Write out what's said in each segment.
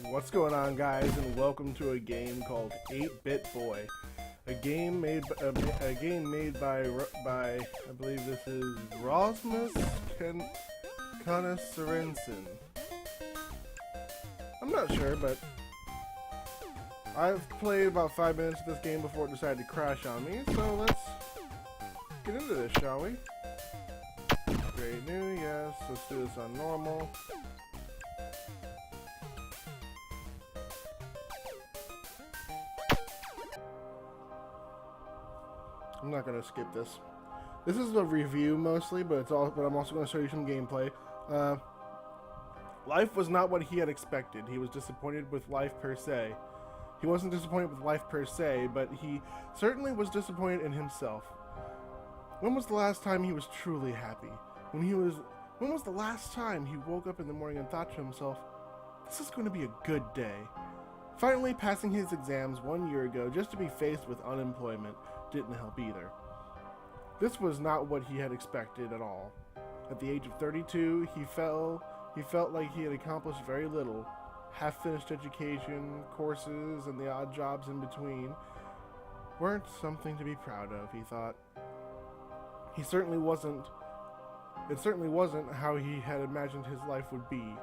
What's going on, guys, and welcome to a game called 8-Bit Boy. A game made by I believe this is Rasmus Kana Sorensen. I'm not sure, but I've played about 5 minutes of this game before it decided to crash on me, so let's get into this, shall we? Create new, yes. Let's do this on normal. I'm not gonna skip this. This is a review mostly, but I'm also gonna show you some gameplay. Life was not what he had expected. He was disappointed with life per se. He wasn't disappointed with life per se, but he certainly was disappointed in himself. When was the last time he was truly happy? When was the last time he woke up in the morning and thought to himself, this is going to be a good day? Finally passing his exams 1 year ago just to be faced with unemployment didn't help either. This was not what he had expected at all. At the age of 32, he felt like he had accomplished very little. Half-finished education, courses, and the odd jobs in between weren't something to be proud of, he thought. It certainly wasn't how he had imagined his life would be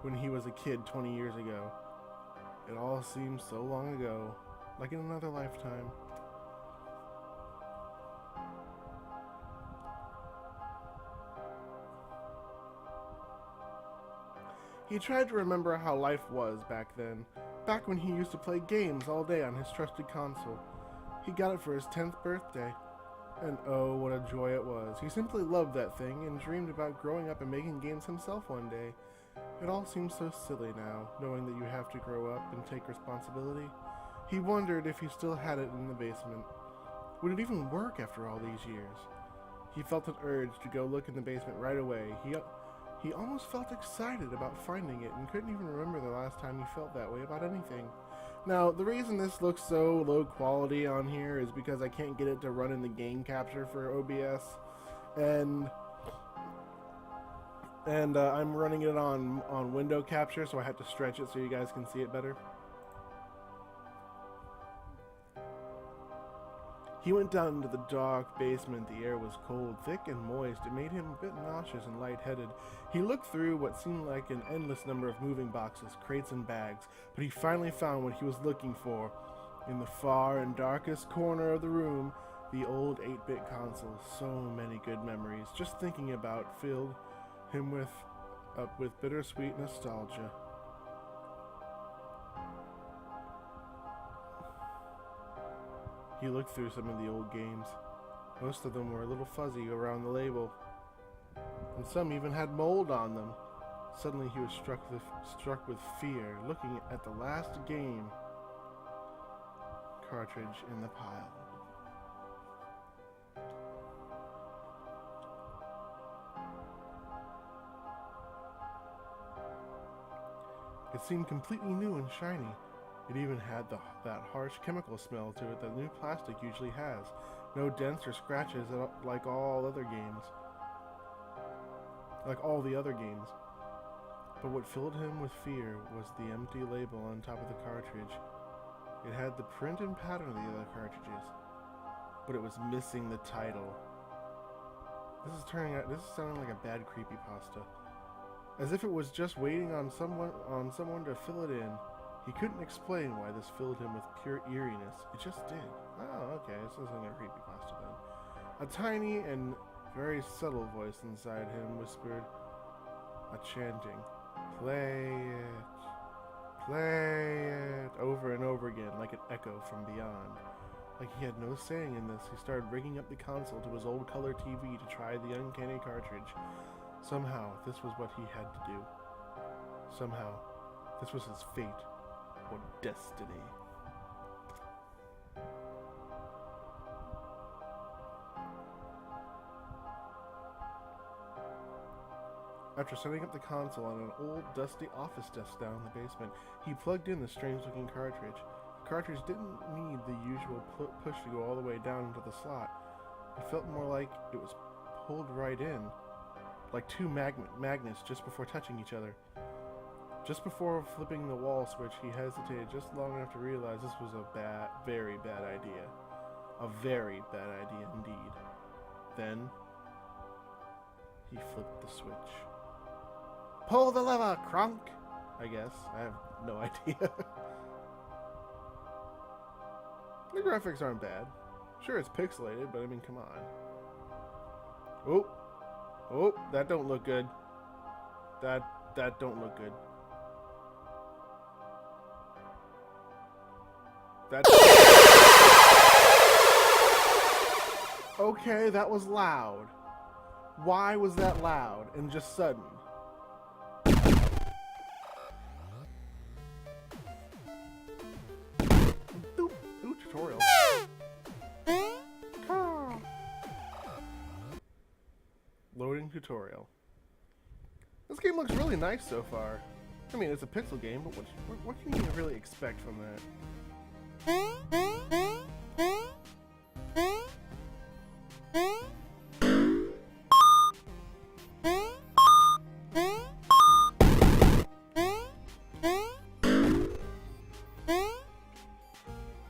when he was a kid 20 years ago. It all seems so long ago, like in another lifetime. He tried to remember how life was back then, back when he used to play games all day on his trusted console. He got it for his 10th birthday, and oh, what a joy it was. He simply loved that thing and dreamed about growing up and making games himself one day. It all seems so silly now, knowing that you have to grow up and take responsibility. He wondered if he still had it in the basement. Would it even work after all these years? He felt an urge to go look in the basement right away. He almost felt excited about finding it and couldn't even remember the last time he felt that way about anything. Now, the reason this looks so low quality on here is because I can't get it to run in the game capture for OBS, and I'm running it on window capture, so I have to stretch it so you guys can see it better. He went down into the dark basement. The air was cold, thick, and moist. It made him a bit nauseous and lightheaded. He looked through what seemed like an endless number of moving boxes, crates, and bags, but he finally found what he was looking for. In the far and darkest corner of the room, the old 8-bit console. So many good memories. Just thinking about filled him with bittersweet nostalgia. He looked through some of the old games. Most of them were a little fuzzy around the label, and some even had mold on them. Suddenly he was struck with fear, looking at the last game cartridge in the pile. It seemed completely new and shiny. It even had that harsh chemical smell to it that new plastic usually has. No dents or scratches like all the other games. But what filled him with fear was the empty label on top of the cartridge. It had the print and pattern of the other cartridges, but it was missing the title. This is sounding like a bad creepypasta. As if it was just waiting on someone to fill it in. He couldn't explain why this filled him with pure eeriness. It just did. Oh, okay, this isn't a creepypasta then. A tiny and very subtle voice inside him whispered a chanting, "Play it, play it," over and over again, like an echo from beyond. Like he had no saying in this, he started rigging up the console to his old color TV to try the uncanny cartridge. Somehow, this was what he had to do. Somehow, this was his fate. Or destiny. After setting up the console on an old, dusty office desk down in the basement, he plugged in the strange-looking cartridge. The cartridge didn't need the usual push to go all the way down into the slot. It felt more like it was pulled right in, like two magnets just before touching each other. Just before flipping the wall switch, he hesitated just long enough to realize this was a very bad idea. A very bad idea indeed. Then, he flipped the switch. Pull the lever, Kronk! I guess. I have no idea. The graphics aren't bad. Sure, it's pixelated, but I mean, come on. Oh! Oh, that don't look good. That don't look good. That... Okay, that was loud. Why was that loud and just sudden? Ooh, tutorial. Loading tutorial. This game looks really nice so far. I mean, it's a pixel game, but what can you really expect from that?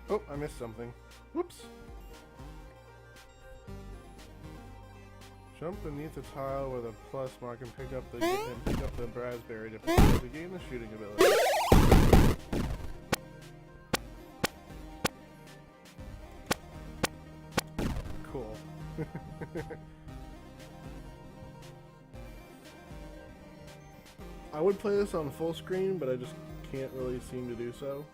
Oh, I missed something. Whoops. Jump beneath the tile with a plus mark and pick up the raspberry to gain the shooting ability. Cool. I would play this on full screen, but I just can't really seem to do so.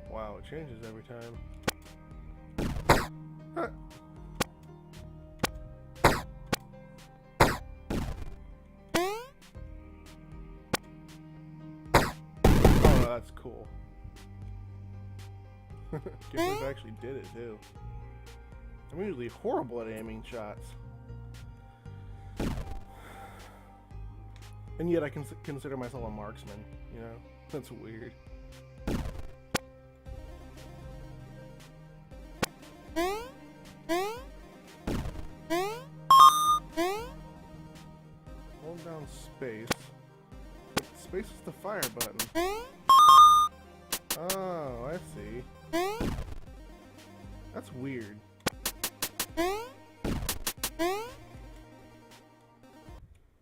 Wow, it changes every time. Huh. Oh, that's cool. Gifford actually did it too. I'm usually horrible at aiming shots. And yet I can consider myself a marksman, you know? That's weird. Hold down space. Space is the fire button. Oh, I see. That's weird. That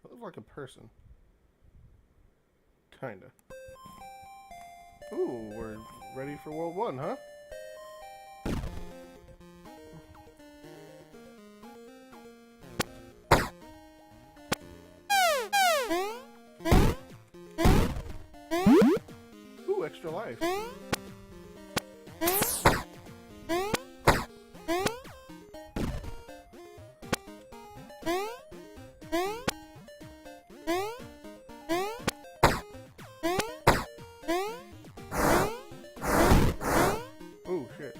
looks like a person. Kinda. Ooh, we're ready for World 1, huh? Ooh, extra life. Oh shit.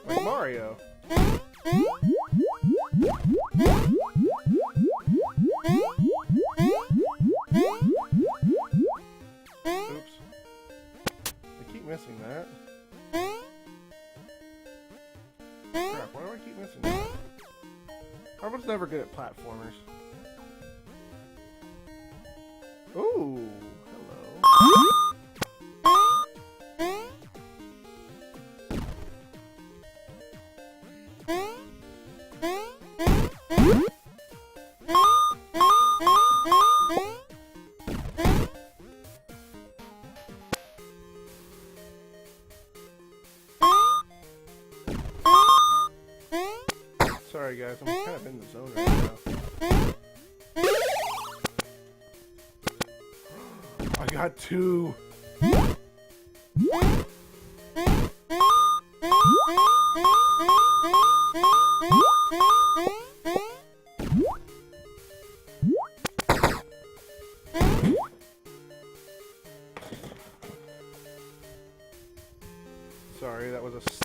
Like Mario. Oops. I keep missing that. Crap, why do I keep missing that? I was never good at platformers. Ooh, hello. Sorry guys, I'm kind of in the zone right now. I got 2.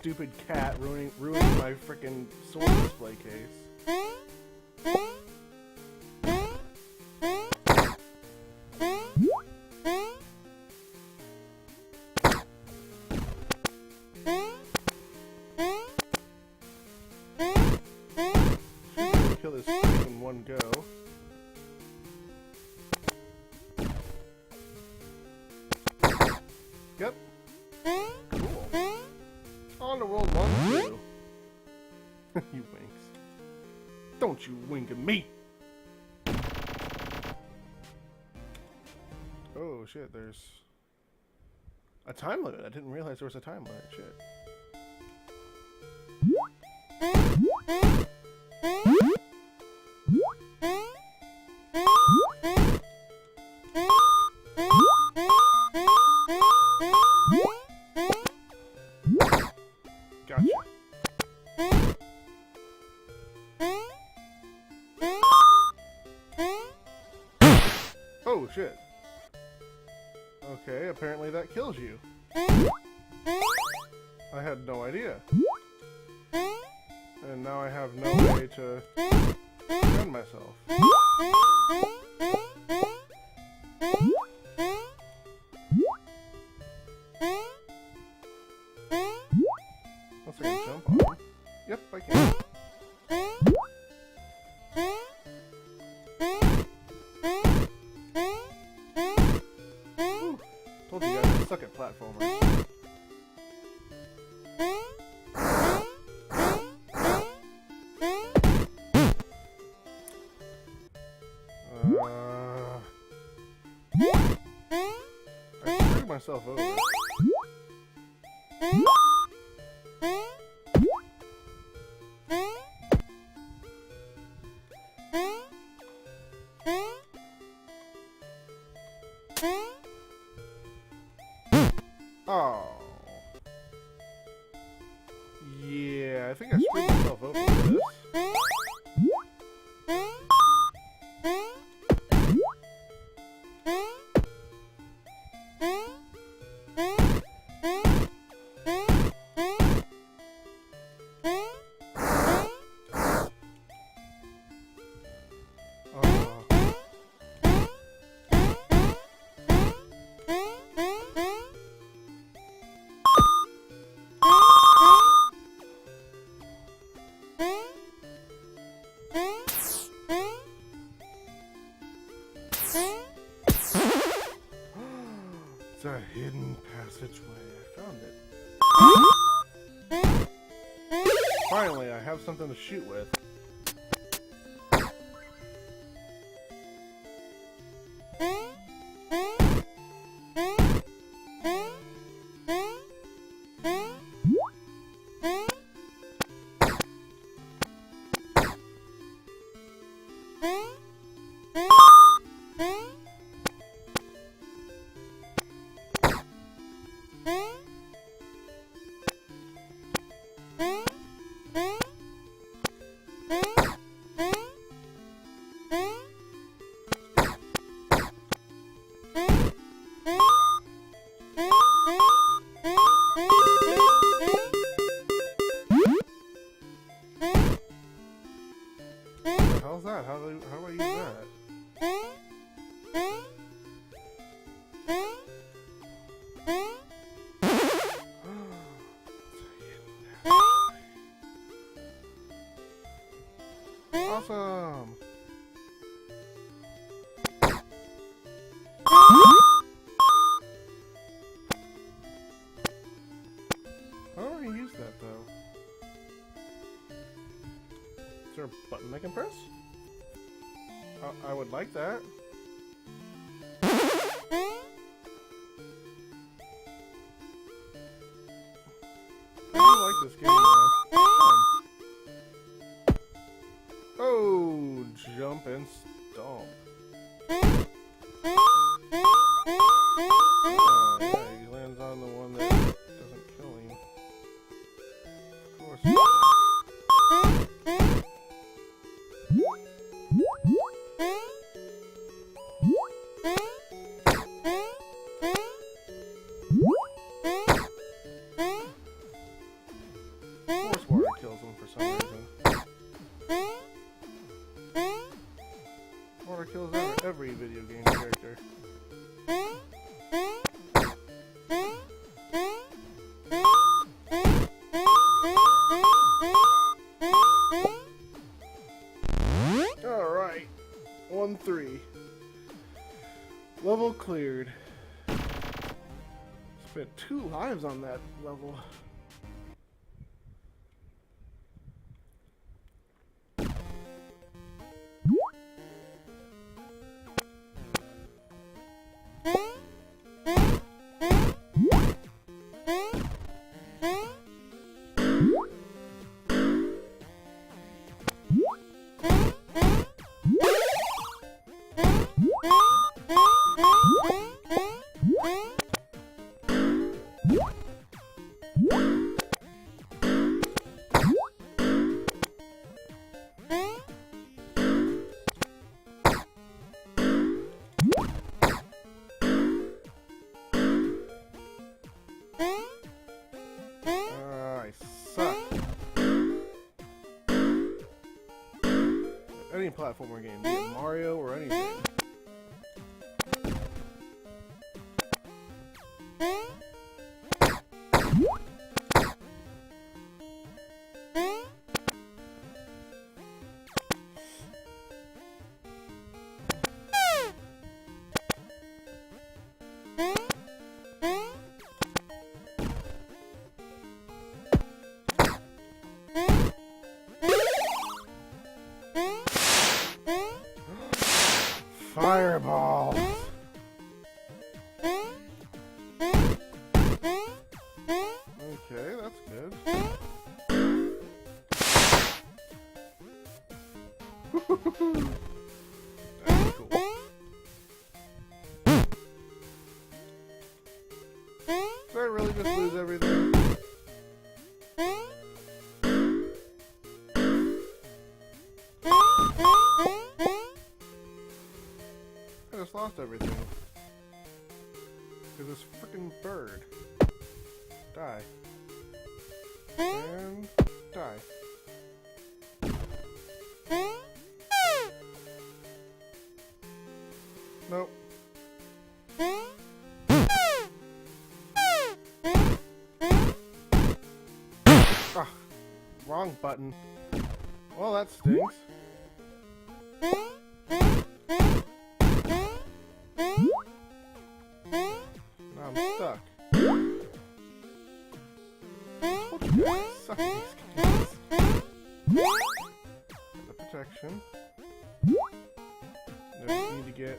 stupid cat ruining my freaking sword display case. Kill this in one go. Yep. Cool. On to World 1 2. You winks. Don't you wink at me! Oh shit, there's a time limit. I didn't realize there was a time limit. Shit. Gotcha. Oh shit. Okay, apparently that kills you. I had no idea. And now I have no way to defend myself. Unless I can jump on him. Yep, I can. Whew. Told you guys I suck at platformers. I screwed myself over. Oh. Yeah, I think I screwed myself over with this. It's a hidden passageway. I found it. Finally, I have something to shoot with. How's that? How do I use that? Awesome! How do I use that though? Is there a button I can press? I would like that. I do like this game though. Fun. Oh, jump and stomp. Oh, yeah, he lands on the one that doesn't kill him. Of course. Level cleared. Spent 2 lives on that level. I suck. Any platformer game, be it Mario or anything. Fireball. Okay, that's good. That's cool. Did I really just lose everything? I just lost everything. Because this freaking bird. Die. And die. Nope. Ah, wrong button. Well, that stinks. Now I'm stuck. Told you guys I suck at these games. The protection. Now we need to get.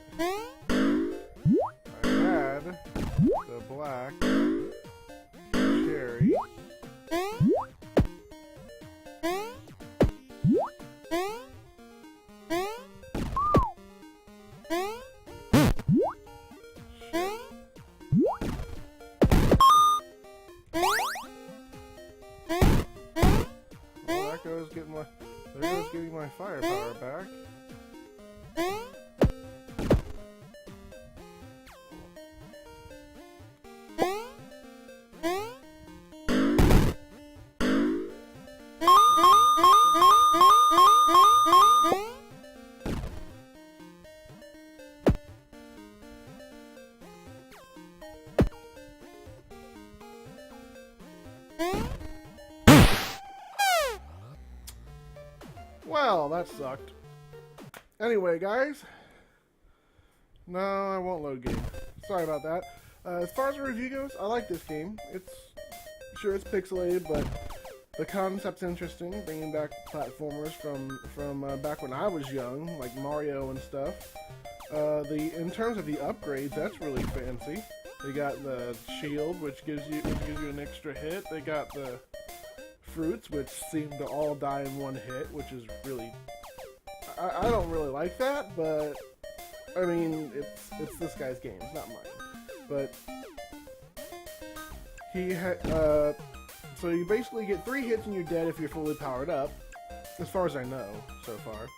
I had the black cherry. There goes getting my firepower back. Well, that sucked. Anyway, guys. No, I won't load game. Sorry about that. As far as the review goes, I like this game. It's pixelated, but the concept's interesting. Bringing back platformers from back when I was young, like Mario and stuff. In terms of the upgrades, that's really fancy. They got the shield, which gives you an extra hit. They got the fruits, which seem to all die in one hit, which is really... I don't really like that, but... I mean, it's this guy's game, it's not mine. But... so you basically get 3 hits and you're dead if you're fully powered up. As far as I know, so far.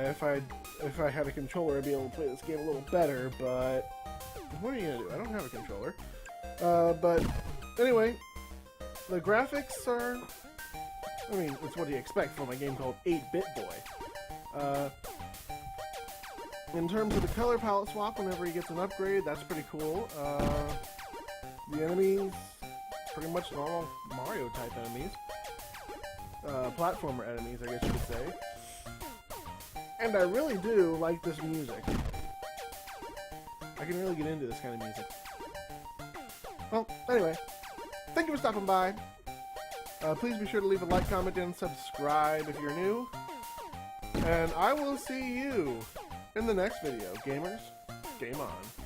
If I had a controller, I'd be able to play this game a little better, but... What are you gonna do? I don't have a controller. But... Anyway... The graphics are... I mean, it's what you expect from a game called 8-Bit Boy. In terms of the color palette swap, whenever he gets an upgrade, that's pretty cool. The enemies, pretty much normal Mario-type enemies. Platformer enemies, I guess you could say. And I really do like this music. I can really get into this kind of music. Well, anyway, thank you for stopping by. Please be sure to leave a like, comment, and subscribe if you're new. And I will see you in the next video. Gamers, game on.